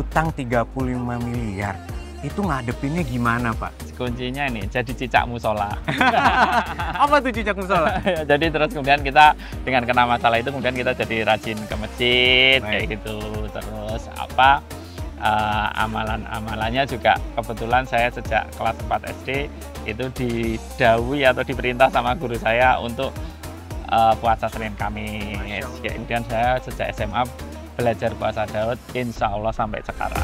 utang 35 miliar. Itu ngadepinnya gimana, Pak? Kuncinya ini jadi cicak musola. Apa tuh cicak musola? Jadi terus kemudian kita dengan kena masalah itu kemudian kita jadi rajin ke masjid kayak gitu. Terus amalan-amalannya juga kebetulan saya sejak kelas 4 SD itu didhawuhi atau diperintah sama guru saya untuk puasa Senin Kamis. Kemudian saya sejak SMA belajar puasa Daud, insya Allah sampai sekarang.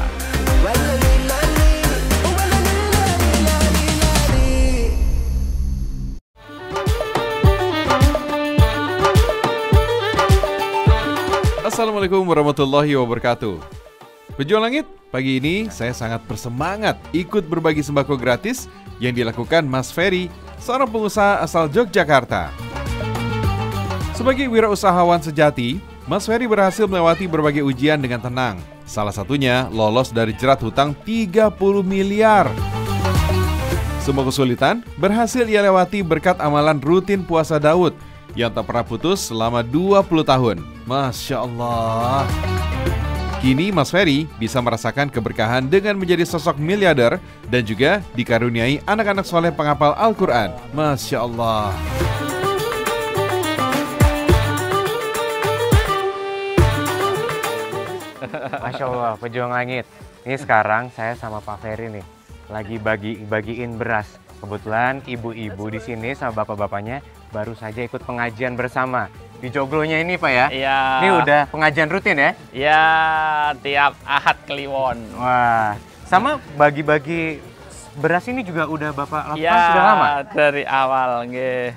Assalamualaikum warahmatullahi wabarakatuh. Pejuang Langit, pagi ini saya sangat bersemangat ikut berbagi sembako gratis yang dilakukan Mas Ferry, seorang pengusaha asal Yogyakarta. Sebagai wirausahawan sejati, Mas Ferry berhasil melewati berbagai ujian dengan tenang. Salah satunya lolos dari jerat hutang 30 miliar. Semua kesulitan berhasil ia lewati berkat amalan rutin puasa Daud yang tak pernah putus selama 20 tahun. Masya Allah. Kini Mas Ferry bisa merasakan keberkahan dengan menjadi sosok miliarder dan juga dikaruniai anak-anak soleh penghafal Al-Quran. Masya Allah. Masya Allah, Pejuang Langit. Ini sekarang saya sama Pak Ferry nih lagi bagiin beras. Kebetulan ibu-ibu di sini sama bapak-bapaknya baru saja ikut pengajian bersama di joglonya ini, Pak ya? Iya. Ini udah pengajian rutin ya? Iya, tiap Ahad Kliwon. Wah, sama bagi-bagi beras ini juga udah Bapak lakukan Ya, sudah lama? dari awal, nggih.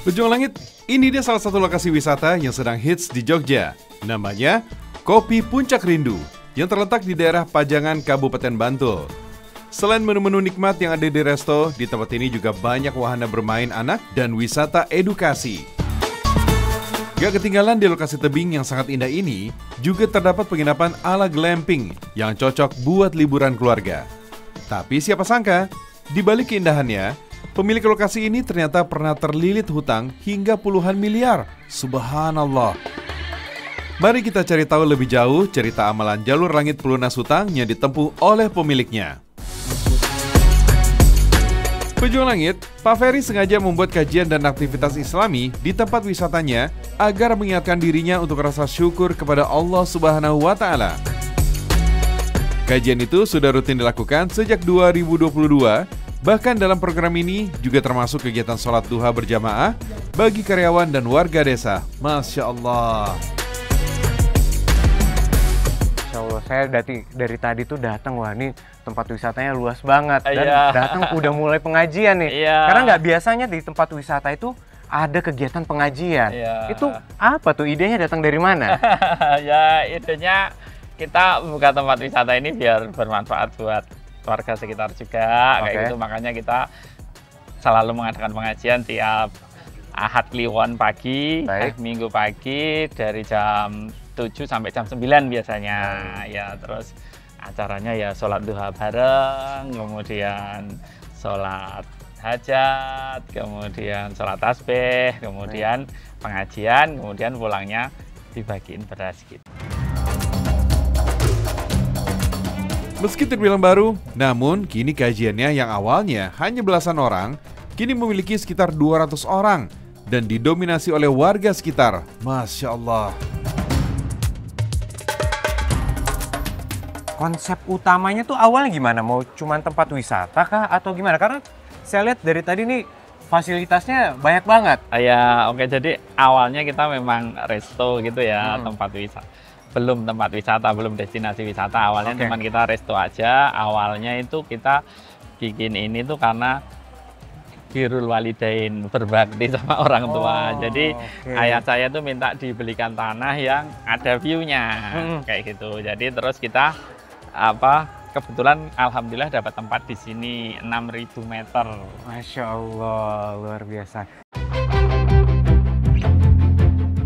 Pejuang Langit, ini dia salah satu lokasi wisata yang sedang hits di Jogja. Namanya Kopi Puncak Rindu yang terletak di daerah Pajangan, Kabupaten Bantul. Selain menu-menu nikmat yang ada di resto, di tempat ini juga banyak wahana bermain anak dan wisata edukasi. Gak ketinggalan di lokasi tebing yang sangat indah ini, juga terdapat penginapan ala glamping yang cocok buat liburan keluarga. Tapi siapa sangka, di balik keindahannya, pemilik lokasi ini ternyata pernah terlilit hutang hingga puluhan miliar. Subhanallah. Mari kita cari tahu lebih jauh cerita amalan jalur langit pelunas hutang yang ditempuh oleh pemiliknya. Pejuang Langit, Pak Ferry sengaja membuat kajian dan aktivitas Islami di tempat wisatanya agar mengingatkan dirinya untuk rasa syukur kepada Allah Subhanahu wa Ta'ala. Kajian itu sudah rutin dilakukan sejak 2022, bahkan dalam program ini juga termasuk kegiatan sholat duha berjamaah bagi karyawan dan warga desa. Masya Allah. Masya Allah, saya dari tadi tuh datang, wah ini tempat wisatanya luas banget. Dan datang udah mulai pengajian nih. Karena nggak biasanya di tempat wisata itu ada kegiatan pengajian. Itu apa tuh, idenya datang dari mana? Ya, idenya kita buka tempat wisata ini biar bermanfaat buat warga sekitar juga. Kayak gitu, makanya kita selalu mengadakan pengajian tiap Ahad Kliwon pagi, Minggu pagi dari jam 7 sampai jam 9 biasanya. Ya, terus acaranya ya sholat duha bareng, kemudian sholat hajat, kemudian sholat tasbih, kemudian pengajian, kemudian pulangnya dibagiin beras gitu. Meski terbilang baru, namun kini kajiannya yang awalnya hanya belasan orang, kini memiliki sekitar 200 orang dan didominasi oleh warga sekitar. Masya Allah. Konsep utamanya tuh awalnya gimana? Mau cuman tempat wisata kah atau gimana? Karena saya lihat dari tadi nih fasilitasnya banyak banget. Ya, oke, jadi awalnya kita memang resto gitu ya, tempat wisata. Belum tempat wisata, belum destinasi wisata. Awalnya cuman kita resto aja. Awalnya itu kita bikin ini tuh karena birrul walidain, berbakti sama orang tua. Jadi ayah saya tuh minta dibelikan tanah yang ada view-nya kayak gitu. Jadi terus kita kebetulan alhamdulillah dapat tempat di sini 6.000 meter. Masya Allah, luar biasa.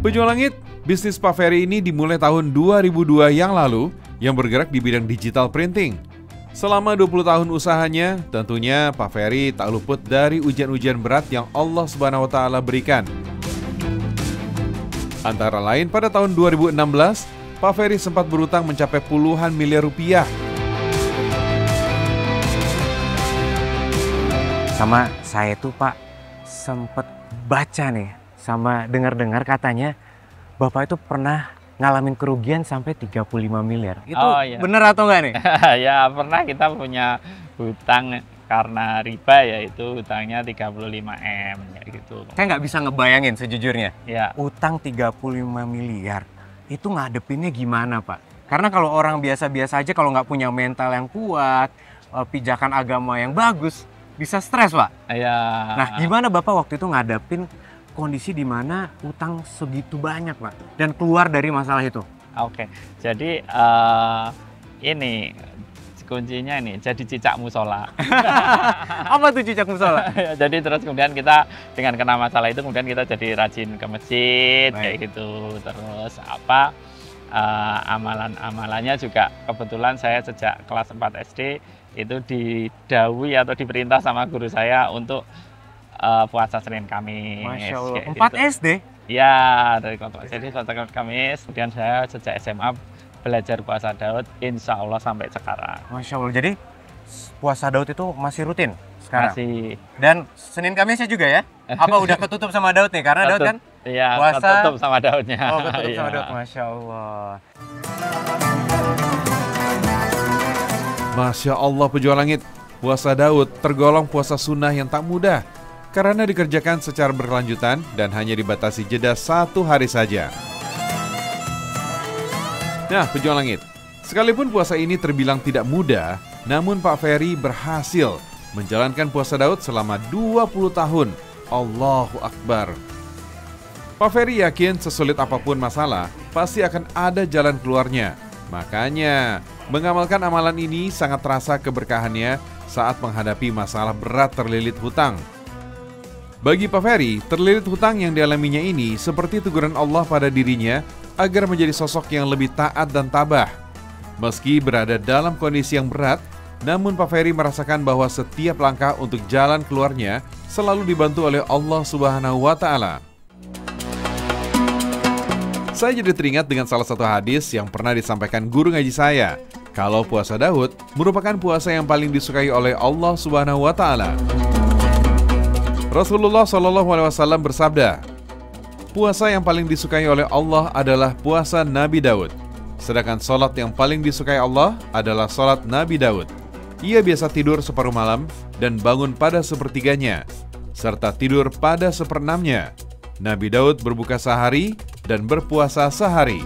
Pejuang Langit, bisnis Pak Ferry ini dimulai tahun 2002 yang lalu yang bergerak di bidang digital printing. Selama 20 tahun usahanya, tentunya Pak Ferry tak luput dari ujian-ujian berat yang Allah Subhanahu wa Ta'ala berikan. Antara lain pada tahun 2016, Pak Ferry sempat berutang mencapai puluhan miliar rupiah. Sama saya tuh Pak, sempet baca nih, sama dengar-dengar katanya Bapak itu pernah ngalamin kerugian sampai 35 miliar. Itu bener atau enggak nih? Ya pernah, kita punya hutang karena riba, yaitu hutangnya 35M gitu. Saya nggak bisa ngebayangin sejujurnya. Ya. Utang 35 miliar, itu ngadepinnya gimana Pak? Karena kalau orang biasa-biasa aja kalau nggak punya mental yang kuat, pijakan agama yang bagus, bisa stres Pak. Ya. Nah gimana Bapak waktu itu ngadepin kondisi di mana utang segitu banyak Pak? Dan keluar dari masalah itu? Oke, jadi ini kuncinya ini, jadi cicak musola. Apa tuh cicak musola? Jadi terus kemudian kita dengan kena masalah itu kemudian kita jadi rajin ke masjid. Baik. Kayak gitu. Terus amalan-amalannya juga kebetulan saya sejak kelas 4 SD itu didhawuhi atau diperintah sama guru saya untuk puasa Senin Kamis. Masya Allah, 4 gitu. SD? Ya, dari kelas SD puasa Kamis. Kemudian saya sejak SMA belajar puasa Daud, insya Allah sampai sekarang. Masya Allah, jadi puasa Daud itu masih rutin sekarang? Masih. Dan Senin Kamisnya juga ya? Apa udah ketutup sama Daud nih? Karena Daud kan iya, puasa... ketutup sama Daudnya. Oh, ketutup sama Iya. Daud, Masya Allah. Masya Allah pejuang langit, puasa Daud tergolong puasa sunnah yang tak mudah karena dikerjakan secara berkelanjutan dan hanya dibatasi jeda 1 hari saja. Nah, pejuang langit, sekalipun puasa ini terbilang tidak mudah, namun Pak Ferry berhasil menjalankan puasa Daud selama 20 tahun. Allahu Akbar. Pak Ferry yakin sesulit apapun masalah, pasti akan ada jalan keluarnya. Makanya, mengamalkan amalan ini sangat terasa keberkahannya saat menghadapi masalah berat terlilit hutang. Bagi Pak Ferry, terlilit hutang yang dialaminya ini seperti teguran Allah pada dirinya agar menjadi sosok yang lebih taat dan tabah. Meski berada dalam kondisi yang berat, namun Pak Ferry merasakan bahwa setiap langkah untuk jalan keluarnya selalu dibantu oleh Allah Subhanahu wa Ta'ala. Saya jadi teringat dengan salah satu hadis yang pernah disampaikan guru ngaji saya. Kalau puasa Daud merupakan puasa yang paling disukai oleh Allah Subhanahu wa Ta'ala. Rasulullah SAW bersabda, puasa yang paling disukai oleh Allah adalah puasa Nabi Daud. Sedangkan sholat yang paling disukai Allah adalah sholat Nabi Daud. Ia biasa tidur separuh malam dan bangun pada sepertiganya, serta tidur pada seperenamnya. Nabi Daud berbuka sehari dan berpuasa sehari.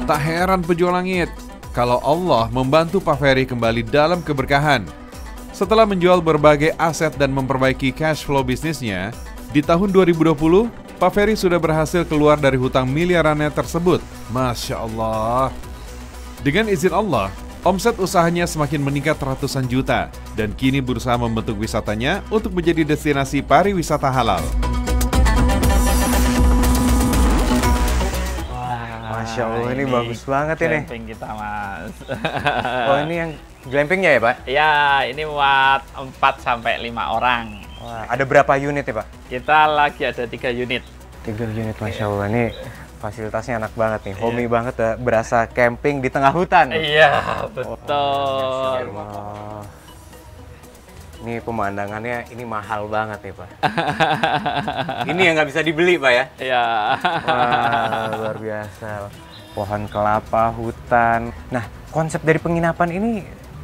Tak heran pejuang langit, kalau Allah membantu Pak Ferry kembali dalam keberkahan. Setelah menjual berbagai aset dan memperbaiki cash flow bisnisnya, di tahun 2020, Pak Ferry sudah berhasil keluar dari hutang miliarannya tersebut. Masya Allah. Dengan izin Allah, omset usahanya semakin meningkat ratusan juta dan kini berusaha membentuk wisatanya untuk menjadi destinasi pariwisata halal. Masya Allah, ini bagus banget ini. Glamping kita, Mas. Oh, ini yang glampingnya ya Pak? Ya, ini muat 4-5 orang. Wah, ada berapa unit ya Pak? Kita lagi ada 3 unit. 3 unit, Masya Allah. Ini fasilitasnya enak banget nih. Homey banget ya, berasa camping di tengah hutan. Iya, betul. Oh, ini pemandangannya ini mahal banget nih Pak. Ini yang nggak bisa dibeli Pak ya? Iya. Wah, luar biasa. Pohon kelapa, hutan. Nah, konsep dari penginapan ini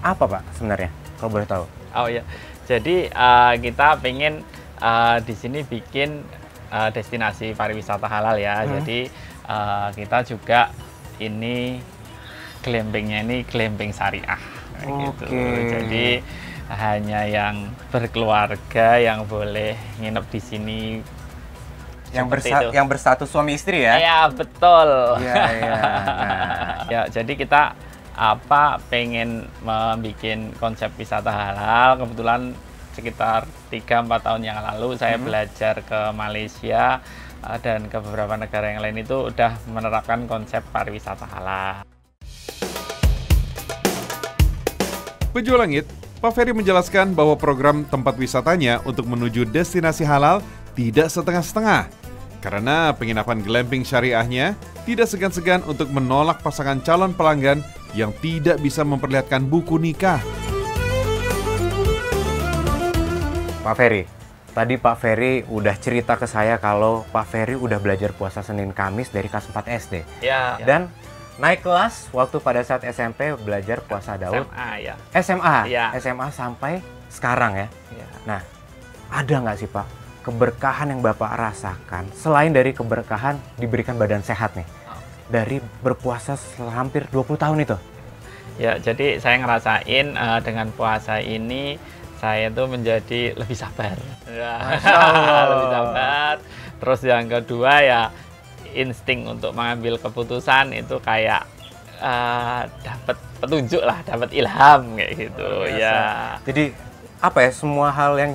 apa Pak sebenarnya? Kalau boleh tahu. Oh iya. Jadi kita pengen di sini bikin destinasi pariwisata halal ya. Jadi kita juga ini glampingnya ini glamping syariah gitu. Jadi hanya yang berkeluarga yang boleh nginep di sini. Yang berstatus suami istri ya? Iya, betul. Iya, iya. Nah. Ya, jadi kita pengen membuat konsep wisata halal. Kebetulan sekitar 3-4 tahun yang lalu saya belajar ke Malaysia dan ke beberapa negara yang lain itu udah menerapkan konsep pariwisata halal. Pejuang langit, Pak Ferry menjelaskan bahwa program tempat wisatanya untuk menuju destinasi halal tidak setengah-setengah. Karena penginapan glamping syariahnya tidak segan-segan untuk menolak pasangan calon pelanggan yang tidak bisa memperlihatkan buku nikah. Pak Ferry, tadi Pak Ferry udah cerita ke saya kalau Pak Ferry udah belajar puasa Senin Kamis dari kelas 4 SD. Ya. Dan naik kelas waktu pada saat SMP belajar puasa Daud. SMA ya. SMA? Ya. SMA sampai sekarang ya? Ya. Nah, ada nggak sih Pak keberkahan yang Bapak rasakan selain dari keberkahan diberikan badan sehat nih? Dari berpuasa hampir 20 tahun itu? Ya, jadi saya ngerasain dengan puasa ini saya tuh menjadi lebih sabar. Masya Allah. Lebih sabar. Terus yang kedua ya insting untuk mengambil keputusan itu kayak dapat petunjuk lah, dapat ilham kayak gitu ya. Jadi apa ya, semua hal yang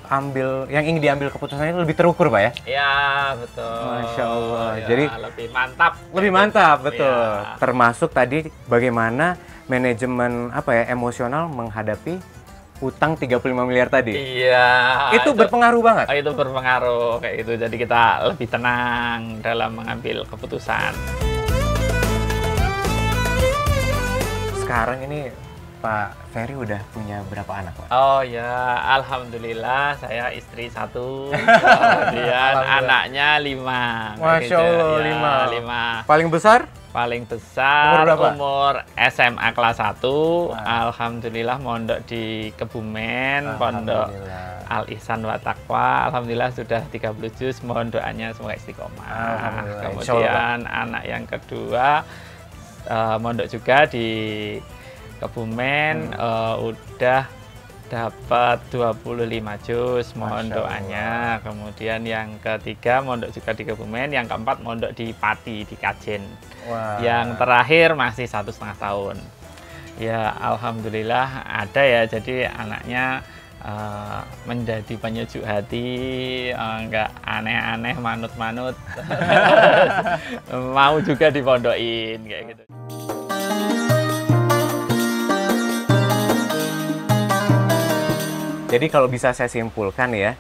yang ingin diambil keputusannya itu lebih terukur Pak ya? Ya betul. Masya Allah. Ya, Jadi lebih mantap. Lebih mantap betul. Ya. Termasuk tadi bagaimana manajemen emosional menghadapi utang 35 miliar tadi. Iya. Itu berpengaruh banget. Itu berpengaruh kayak gitu. Jadi kita lebih tenang dalam mengambil keputusan. Sekarang ini Pak Ferry udah punya berapa anak, Pak? Oh ya, alhamdulillah saya istri 1, kemudian anaknya 5. Masya Allah, ya, 5. Paling besar? Paling besar berapa? umur SMA kelas 1. Alhamdulillah mondok di Kebumen, Pondok Al Ihsan wa Taqwa. Alhamdulillah sudah 30 juz, mohon doanya semoga istiqomah. Kemudian anak yang kedua mondok juga di Kebumen, udah dapat 25 juz, mohon doanya. Kemudian yang ketiga mondok juga di Kebumen, yang keempat mondok di Pati di Kajen. Yang terakhir masih 1,5 tahun. Ya alhamdulillah ada ya, jadi anaknya menjadi penyejuk hati, nggak aneh-aneh, manut-manut. Mau juga dipondokin kayak gitu. Jadi kalau bisa saya simpulkan ya,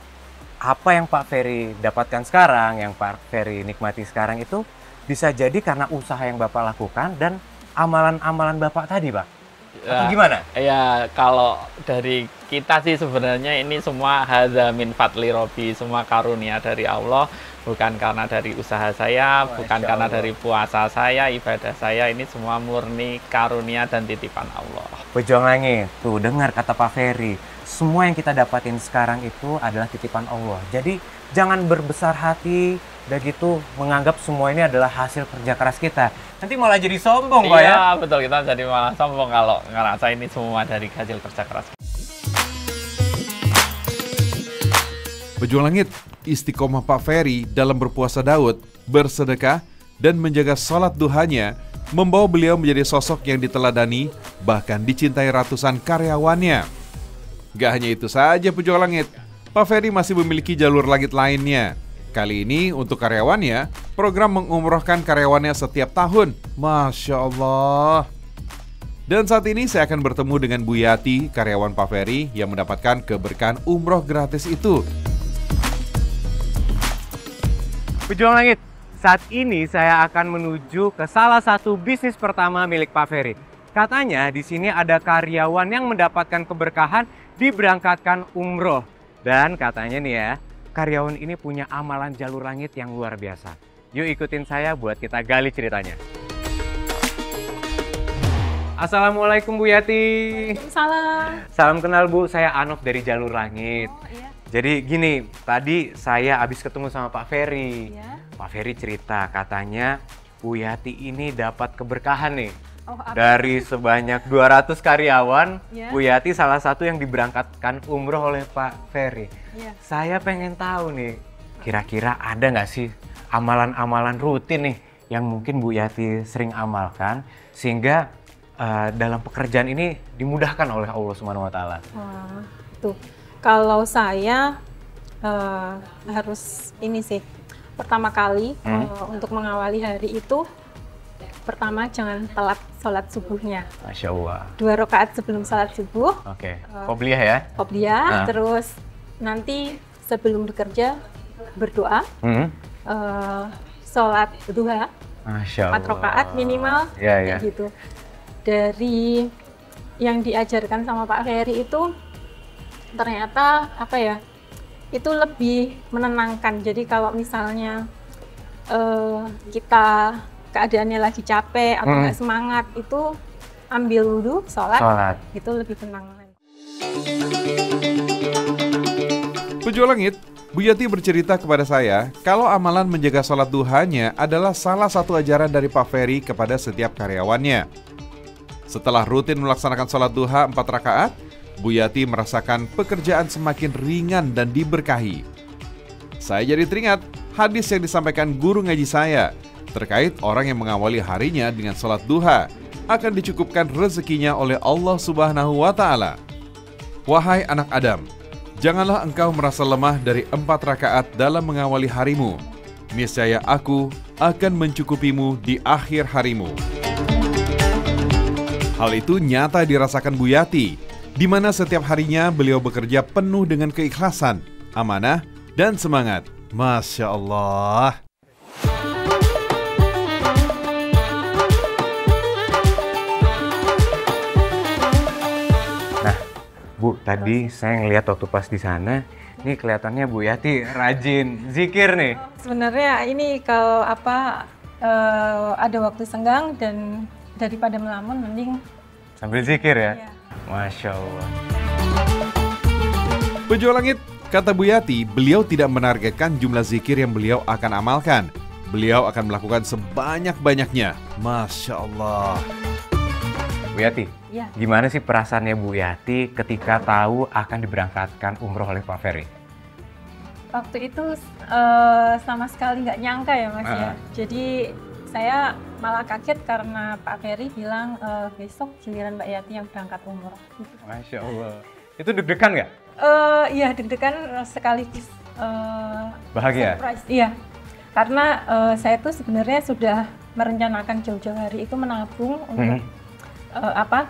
apa yang Pak Ferry dapatkan sekarang, yang Pak Ferry nikmati sekarang itu bisa jadi karena usaha yang Bapak lakukan dan amalan-amalan Bapak tadi, Pak. Atau gimana? Ya, kalau dari kita sih sebenarnya ini semua hadza min fadli Robbi, semua karunia dari Allah, bukan karena dari usaha saya, bukan karena dari puasa saya, ibadah saya, ini semua murni karunia dan titipan Allah. Pejuang Langit, tuh dengar kata Pak Ferry, semua yang kita dapatin sekarang itu adalah titipan Allah. Jadi jangan berbesar hati, udah gitu menganggap semua ini adalah hasil kerja keras kita. Nanti malah jadi sombong, Pak ya? Iya, betul, kita jadi malah sombong kalau ngerasa ini semua dari hasil kerja keras. Pejuang Langit, istiqomah Pak Ferry dalam berpuasa Daud, bersedekah, dan menjaga sholat duhanya membawa beliau menjadi sosok yang diteladani, bahkan dicintai ratusan karyawannya. Gak hanya itu saja Pejuang Langit, Pak Ferry masih memiliki jalur langit lainnya. Kali ini untuk karyawannya, program mengumrohkan karyawannya setiap tahun. Masya Allah. Dan saat ini saya akan bertemu dengan Bu Yati, karyawan Pak Ferry yang mendapatkan keberkahan umroh gratis itu. Pejuang Langit, saat ini saya akan menuju ke salah satu bisnis pertama milik Pak Ferry. Katanya di sini ada karyawan yang mendapatkan keberkahan diberangkatkan umroh. Dan katanya nih ya, karyawan ini punya amalan jalur langit yang luar biasa. Yuk ikutin saya buat kita gali ceritanya. Assalamualaikum Bu Yati. Salam. Salam kenal Bu, saya Anof dari Jalur Langit. Oh, iya. Jadi gini, tadi saya habis ketemu sama Pak Ferry. Iya. Pak Ferry cerita katanya Bu Yati ini dapat keberkahan nih. Oh, apa? Dari sebanyak 200 karyawan, Iya. Bu Yati salah satu yang diberangkatkan umroh oleh Pak Ferry. Iya. Saya pengen tahu nih, kira-kira ada nggak sih amalan-amalan rutin nih yang mungkin Bu Yati sering amalkan sehingga dalam pekerjaan ini dimudahkan oleh Allah Subhanahu wa Ta'ala. Wah, tuh. Kalau saya harus ini sih. Pertama kali untuk mengawali hari itu, pertama jangan telat sholat subuhnya. Masya Allah. 2 rakaat sebelum sholat subuh. Oke, qobliyah ya? Qobliyah, terus nanti sebelum bekerja berdoa. sholat duha, 4 rakaat minimal, kayak gitu. Dari yang diajarkan sama Pak Ferry itu ternyata apa ya? Itu lebih menenangkan. Jadi kalau misalnya kita keadaannya lagi capek atau nggak semangat, itu ambil wudhu, sholat, itu lebih tenang lagi. Pejuang Langit, Bu Yati bercerita kepada saya kalau amalan menjaga sholat duhanya adalah salah satu ajaran dari Pak Ferry kepada setiap karyawannya. Setelah rutin melaksanakan sholat duha 4 rakaat, Bu Yati merasakan pekerjaan semakin ringan dan diberkahi. Saya jadi teringat hadis yang disampaikan guru ngaji saya terkait orang yang mengawali harinya dengan sholat duha akan dicukupkan rezekinya oleh Allah Subhanahu wa Ta'ala. Wahai anak Adam, janganlah engkau merasa lemah dari 4 rakaat dalam mengawali harimu. Niscaya aku akan mencukupimu di akhir harimu. Hal itu nyata dirasakan Bu Yati, di mana setiap harinya beliau bekerja penuh dengan keikhlasan, amanah, dan semangat. Masya Allah. Bu, tadi saya ngeliat waktu pas di sana, ini kelihatannya Bu Yati rajin zikir nih. Sebenarnya ini kalau ada waktu senggang dan daripada melamun mending sambil zikir ya? Masya Allah. Pejuang Langit, kata Bu Yati, beliau tidak menargetkan jumlah zikir yang beliau akan amalkan. Beliau akan melakukan sebanyak-banyaknya. Masya Allah. Bu Yati, gimana sih perasaannya Bu Yati ketika tahu akan diberangkatkan umroh oleh Pak Ferry? Waktu itu sama sekali nggak nyangka ya Mas ya. Jadi saya malah kaget karena Pak Ferry bilang besok giliran Mbak Yati yang berangkat umroh. Gitu. Masya Allah. Itu deg-degan nggak? Iya deg-degan sekaligus bahagia. Surprise. Iya, karena saya tuh sebenarnya sudah merencanakan jauh-jauh hari itu menabung untuk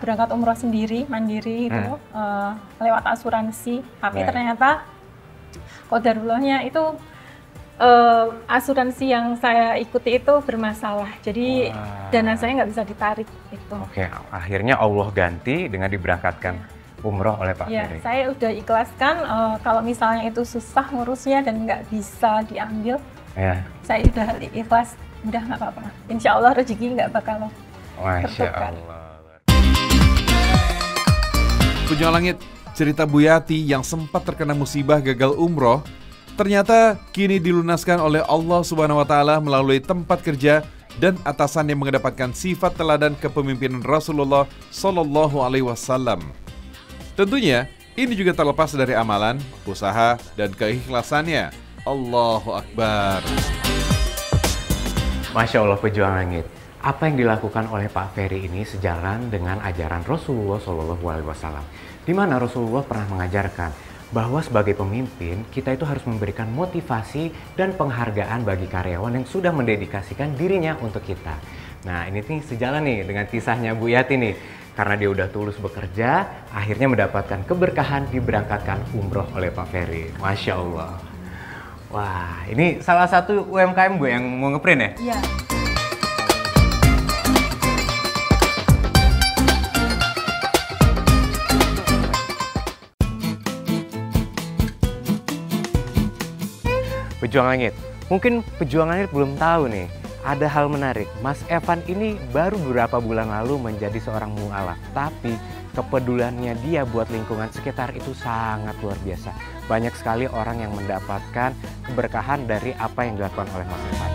berangkat umroh sendiri, mandiri itu lewat asuransi. Tapi ternyata qadarullahnya itu asuransi yang saya ikuti itu bermasalah. Jadi dana saya nggak bisa ditarik itu. Oke, akhirnya Allah ganti dengan diberangkatkan umroh oleh Pak Ferry. Saya udah ikhlaskan kalau misalnya itu susah ngurusnya dan nggak bisa diambil. Saya udah ikhlas, udah nggak apa-apa. Insya Allah rezeki nggak bakal tertukar. Pejuang Langit, cerita Bu Yati yang sempat terkena musibah gagal umroh ternyata kini dilunaskan oleh Allah Subhanahu wa Ta'ala melalui tempat kerja dan atasan yang mendapatkan sifat teladan kepemimpinan Rasulullah Sallallahu Alaihi Wasallam. Tentunya ini juga terlepas dari amalan, usaha, dan keikhlasannya. Allahu Akbar. Masya Allah, Pejuang Langit. Apa yang dilakukan oleh Pak Ferry ini sejalan dengan ajaran Rasulullah Sallallahu Alaihi Wasallam, di mana Rasulullah pernah mengajarkan bahwa sebagai pemimpin kita itu harus memberikan motivasi dan penghargaan bagi karyawan yang sudah mendedikasikan dirinya untuk kita. Nah ini nih sejalan nih dengan kisahnya Bu Yati nih, karena dia udah tulus bekerja, akhirnya mendapatkan keberkahan diberangkatkan umroh oleh Pak Ferry. Masya Allah. Wah ini salah satu UMKM Bu yang mau ngeprint ya? Iya. Pejuang Langit, mungkin Pejuang Langit belum tahu nih, ada hal menarik. Mas Evan ini baru beberapa bulan lalu menjadi seorang mu'alaf, tapi kepeduliannya dia buat lingkungan sekitar itu sangat luar biasa. Banyak sekali orang yang mendapatkan keberkahan dari apa yang dilakukan oleh Mas Evan.